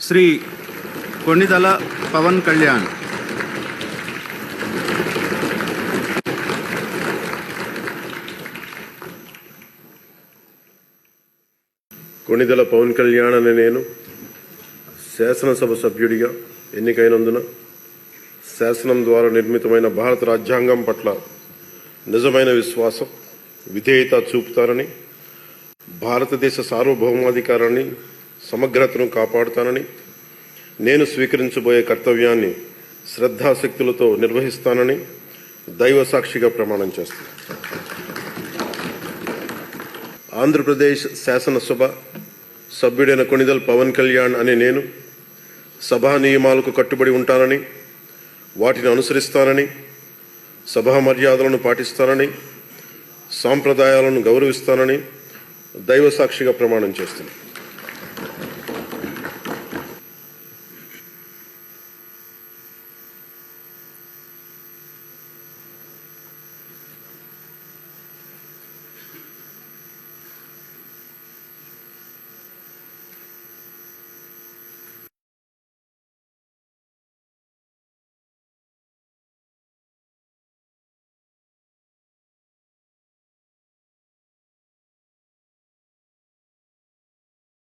శ్రీ కొణిదల పవన్ కళ్యాణ్. కొణిదల పవన్ కళ్యాణ్ అనే నేను శాసనసభ సభ్యుడిగా ఎన్నికైనందున శాసనం ద్వారా నిర్మితమైన భారత రాజ్యాంగం పట్ల నిజమైన విశ్వాసం, విధేయత చూపుతానని, భారతదేశ సార్వభౌమాధికారాన్ని, సమగ్రతను కాపాడుతానని, నేను స్వీకరించబోయే కర్తవ్యాన్ని శ్రద్ధాశక్తులతో నిర్వహిస్తానని దైవ సాక్షిగా ప్రమాణం చేస్తాను. ఆంధ్రప్రదేశ్ శాసనసభ సభ్యుడైన కొణిదల్ పవన్ కళ్యాణ్ అనే నేను సభా నియమాలకు కట్టుబడి ఉంటానని, వాటిని అనుసరిస్తానని, సభా మర్యాదలను పాటిస్తానని, సాంప్రదాయాలను గౌరవిస్తానని దైవ సాక్షిగా ప్రమాణం చేస్తున్నాను.